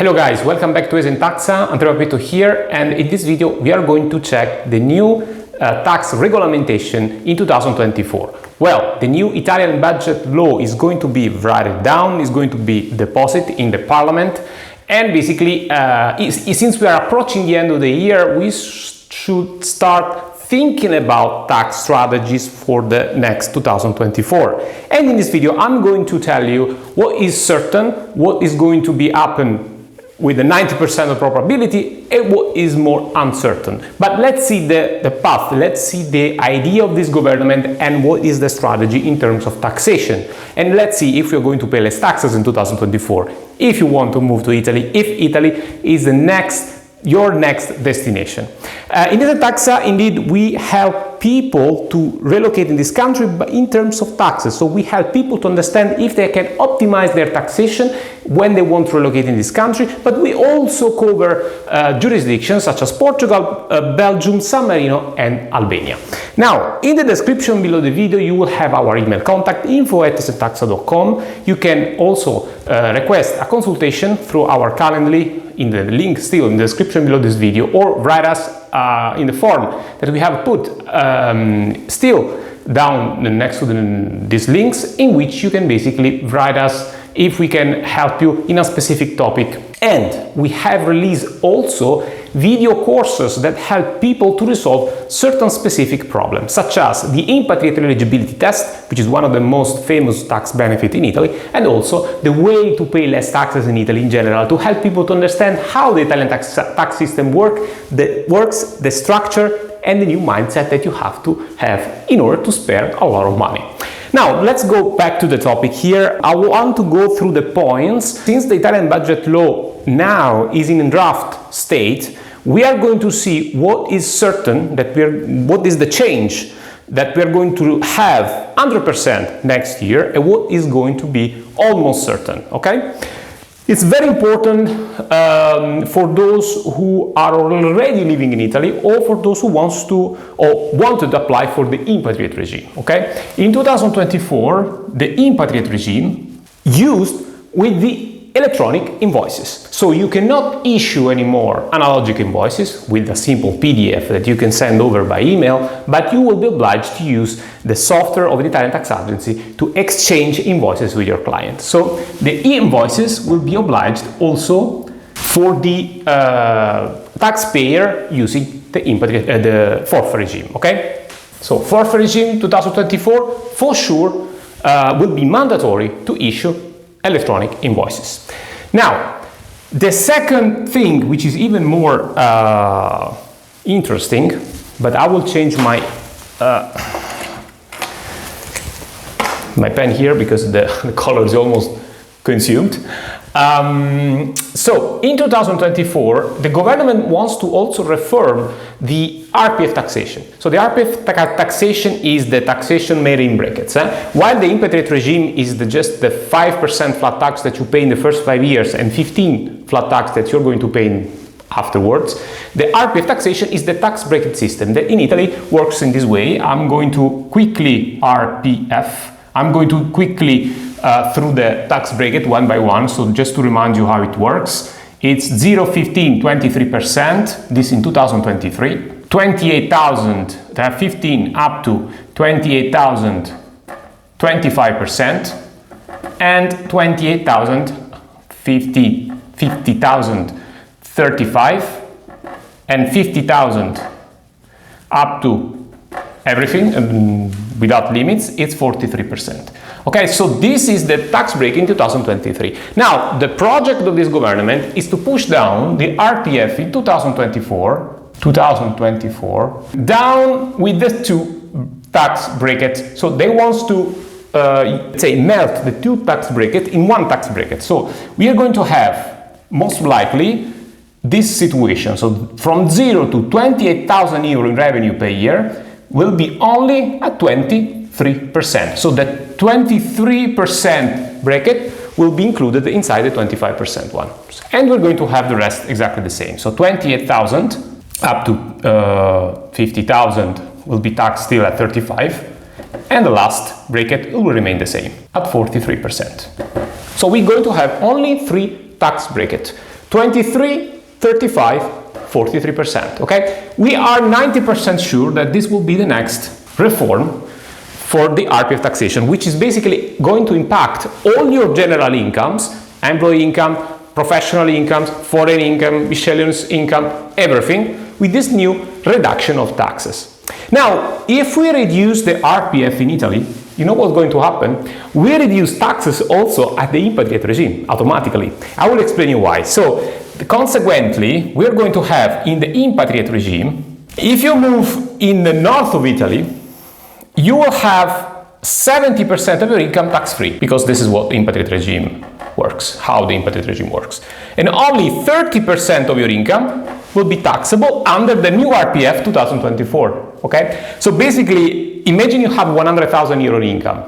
Hello guys, welcome back to ESENtaxa. Andrea Pito here, and in this video we are going to check the new tax regulation in 2024. Well, the new Italian budget law is going to be written down, is going to be deposited in the parliament, and basically since we are approaching the end of the year, we should start thinking about tax strategies for the next 2024. And in this video I'm going to tell you what is certain, what is going to be happen with a 90% of probability, and what is more uncertain. But let's see the path, let's see the idea of this government and what is the strategy in terms of taxation. And let's see if you're going to pay less taxes in 2024, if you want to move to Italy, if Italy is your next destination. In ESENtaxa, indeed, we help people to relocate in this country, but in terms of taxes. So we help people to understand if they can optimize their taxation when they want to relocate in this country, but we also cover jurisdictions such as Portugal, Belgium, San Marino, and Albania. Now, in the description below the video, you will have our email contact, info@esentaxa.com. You can also request a consultation through our Calendly, in the link still in the description below this video, or write us in the form that we have put still down next to these links, in which you can basically write us if we can help you in a specific topic. And we have released also video courses that help people to resolve certain specific problems, such as the Impatriate eligibility test, which is one of the most famous tax benefits in Italy, and also the way to pay less taxes in Italy in general, to help people to understand how the Italian tax system works, the structure, and the new mindset that you have to have in order to spare a lot of money. Now, let's go back to the topic here. I want to go through the points. Since the Italian budget law now is in a draft state, we are going to see what is certain, what is the change that we're going to have 100% next year, and what is going to be almost certain, okay? It's very important for those who are already living in Italy, or for those who want to apply for the Impatriate regime, okay? In 2024, the Impatriate regime used with the electronic invoices. So you cannot issue anymore analogic invoices with a simple PDF that you can send over by email, but you will be obliged to use the software of the Italian tax agency to exchange invoices with your client. So the e-invoices will be obliged also for the taxpayer using the Forfait regime, okay? So Forfait regime 2024 for sure will be mandatory to issue electronic invoices. Now, the second thing, which is even more interesting, but I will change my my pen here because the color is almost consumed. So in 2024, the government wants to also reform the IRPEF taxation. So the IRPEF taxation is the taxation made in brackets. While the Impatriate regime is just the 5% flat tax that you pay in the first 5 years and 15 flat tax that you're going to pay afterwards, the IRPEF taxation is the tax bracket system that in Italy works in this way. I'm going to quickly through the tax bracket one by one, so just to remind you how it works. It's 0, 15, 23%, this in 2023, 28,000, 15 up to 28,000, 25%, and 28,000, 50,000, 35, and 50,000 up to everything without limits, it's 43%. Okay, so this is the tax break in 2023. Now, the project of this government is to push down the IRPEF in 2024 down with the two tax brackets. So they want to melt the two tax brackets in one tax bracket. So we are going to have most likely this situation. So from 0 to 28,000 euro in revenue per year will be only at 23%. So the 23% bracket will be included inside the 25% one. And we're going to have the rest exactly the same. So 28,000 up to 50,000 will be taxed still at 35%, and the last bracket will remain the same at 43%. So we're going to have only 3 tax brackets. 23, 35, 43%, okay? We are 90% sure that this will be the next reform for the IRPEF taxation, which is basically going to impact all your general incomes, employee income, professional incomes, foreign income, miscellaneous income, everything, with this new reduction of taxes. Now, if we reduce the IRPEF in Italy, you know what's going to happen? We reduce taxes also at the Impatriate regime, automatically. I will explain you why. So, consequently, we're going to have in the Impatriate regime, if you move in the north of Italy, you will have 70% of your income tax-free, because this is what the Impatriate regime works, how the Impatriate regime works. And only 30% of your income will be taxable under the new IRPEF 2024, okay? So basically, imagine you have 100,000 euro income.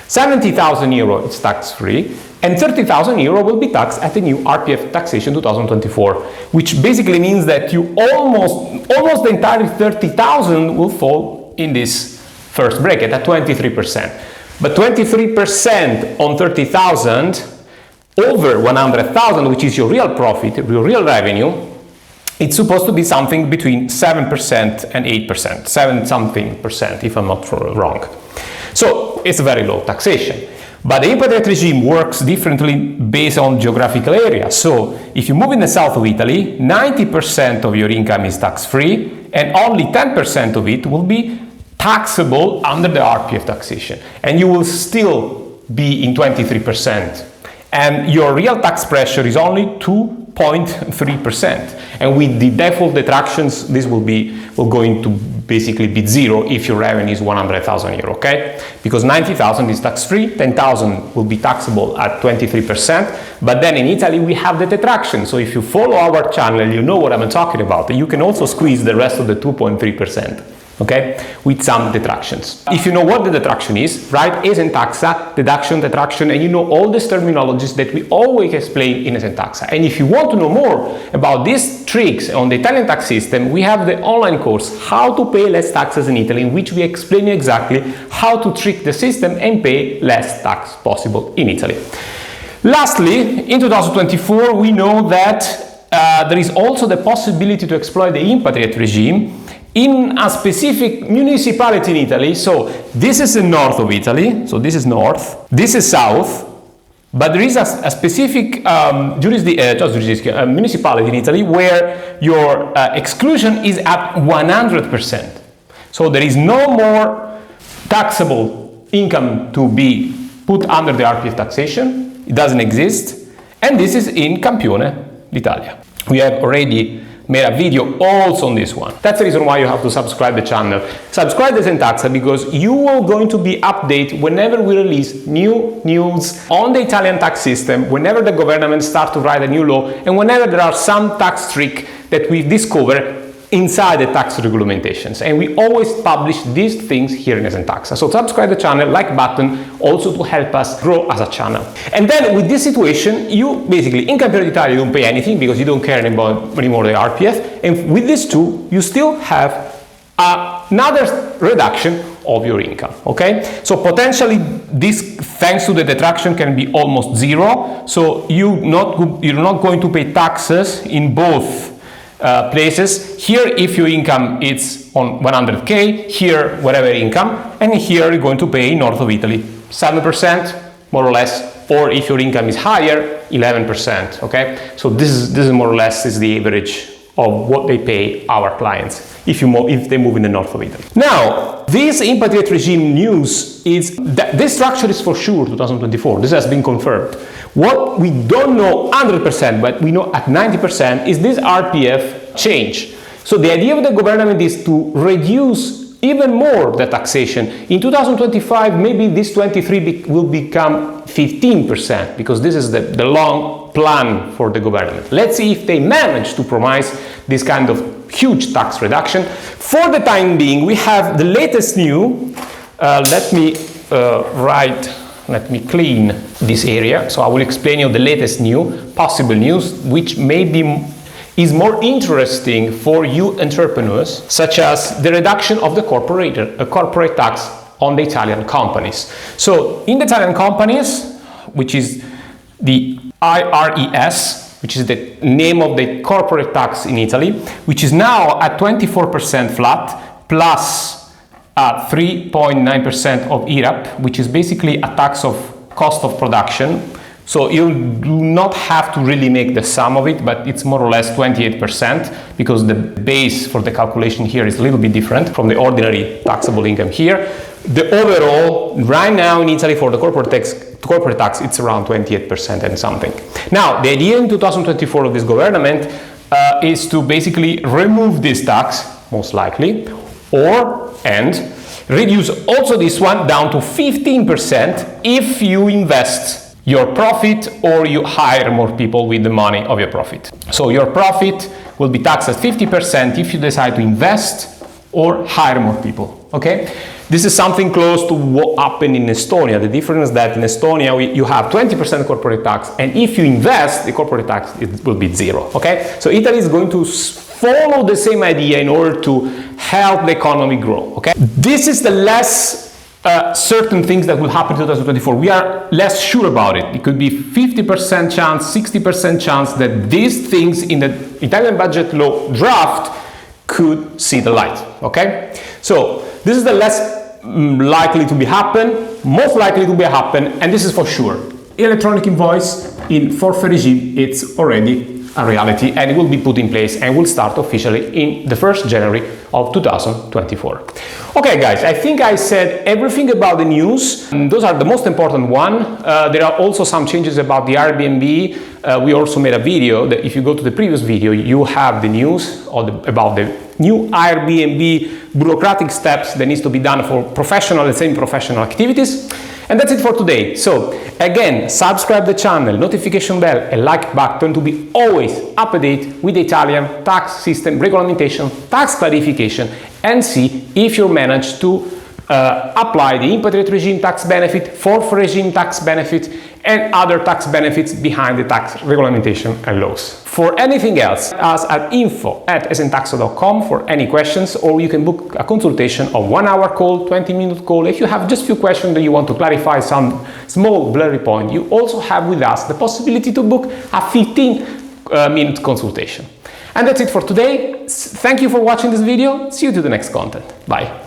70,000 euro is tax-free, and 30,000 euro will be taxed at the new IRPEF taxation 2024, which basically means that you almost the entire 30,000 will fall in this first bracket at 23%. But 23% on 30,000 over 100,000, which is your real profit, your real revenue, it's supposed to be something between 7% and 8%, 7 something percent, if I'm not wrong. So it's a very low taxation. But the Impatriate regime works differently based on geographical area. So if you move in the south of Italy, 90% of your income is tax-free, and only 10% of it will be taxable under the IRPEF taxation. And you will still be in 23%. And your real tax pressure is only 2.3%. And with the default deductions, this will going to basically be zero if your revenue is 100,000 euro, okay? Because 90,000 is tax-free, 10,000 will be taxable at 23%, but then in Italy we have the detraction. So if you follow our channel, you know what I'm talking about. You can also squeeze the rest of the 2.3%. Okay, with some detractions. If you know what the detraction is, right, ESENtaxa, deduction, detraction, and you know all these terminologies that we always explain in ESENtaxa. And if you want to know more about these tricks on the Italian tax system, we have the online course, How to Pay Less Taxes in Italy, in which we explain you exactly how to trick the system and pay less tax possible in Italy. Lastly, in 2024, we know that there is also the possibility to exploit the Impatriate regime in a specific municipality in Italy. So this is the north of Italy, so this is north, this is south, but there is a specific municipality in Italy where your exclusion is at 100%. So there is no more taxable income to be put under the IRPEF taxation, it doesn't exist, and this is in Campione, Italia. We have already made a video also on this one. That's the reason why you have to subscribe the channel. Subscribe to ESENtaxa because you are going to be updated whenever we release new news on the Italian tax system, whenever the government starts to write a new law, and whenever there are some tax tricks that we discover inside the tax regulamentations. And we always publish these things here in ESENtaxa. So subscribe the channel, like button, also to help us grow as a channel. And then with this situation, you basically, in Impatriate Italia, you don't pay anything because you don't care anymore the IRPEF. And with these two, you still have another reduction of your income, okay? So potentially this, thanks to the detraction, can be almost zero. So you're not going to pay taxes in both places. Here, if your income is on 100k, here whatever income, and here you're going to pay in north of Italy 7% more or less, or if your income is higher, 11%. Okay, so this is more or less is the average of what they pay our clients if they move in the north of Italy. Now, this Impatriate regime news is that this structure is for sure 2024. This has been confirmed. What we don't know 100%, but we know at 90%, is this IRPEF change. So the idea of the government is to reduce even more the taxation. In 2025, maybe this 23 will become 15%, because this is the long plan for the government. Let's see if they manage to promise this kind of huge tax reduction. For the time being, we have the latest new. Let me clean this area. So I will explain you the latest new, possible news, which maybe is more interesting for you entrepreneurs, such as the reduction of the corporate tax on the Italian companies. So in the Italian companies, which is the IRES, which is the name of the corporate tax in Italy, which is now at 24% flat, plus 3.9% of IRAP, which is basically a tax of cost of production. So you do not have to really make the sum of it, but it's more or less 28%, because the base for the calculation here is a little bit different from the ordinary taxable income here. The overall, right now in Italy for the corporate tax, it's around 28% and something. Now, the idea in 2024 of this government is to basically remove this tax, most likely, and reduce also this one down to 15% if you invest your profit or you hire more people with the money of your profit. So your profit will be taxed at 50% if you decide to invest or hire more people, okay? This is something close to what happened in Estonia. The difference is that in Estonia, you have 20% corporate tax, and if you invest, the corporate tax it will be 0, okay? So Italy is going to follow the same idea in order to help the economy grow, okay? This is the less certain things that will happen in 2024. We are less sure about it. It could be 50% chance, 60% chance that these things in the Italian budget law draft could see the light, okay? So this is the less likely to be happen, most likely to be happen, and this is for sure. Electronic invoice in forfait regime, it's already a reality, and it will be put in place and will start officially in the 1st January of 2024. Okay guys, I think I said everything about the news. Those are the most important one. There are also some changes about the Airbnb. We also made a video that if you go to the previous video, you have the news about the new Airbnb bureaucratic steps that needs to be done for professional and semi-professional activities. And that's it for today. So again, subscribe the channel, notification bell, and like button to be always up to date with the Italian tax system, regulation, tax clarification, and see if you manage to apply the Impatriate regime tax benefit, Forfait regime tax benefit, and other tax benefits behind the tax regulation and laws. For anything else, us at info@eSENtaxa.com for any questions, or you can book a consultation of 1-hour call, 20-minute call. If you have just few questions that you want to clarify some small blurry point, you also have with us the possibility to book a 15-minute consultation. And that's it for today. Thank you for watching this video. See you to the next content. Bye.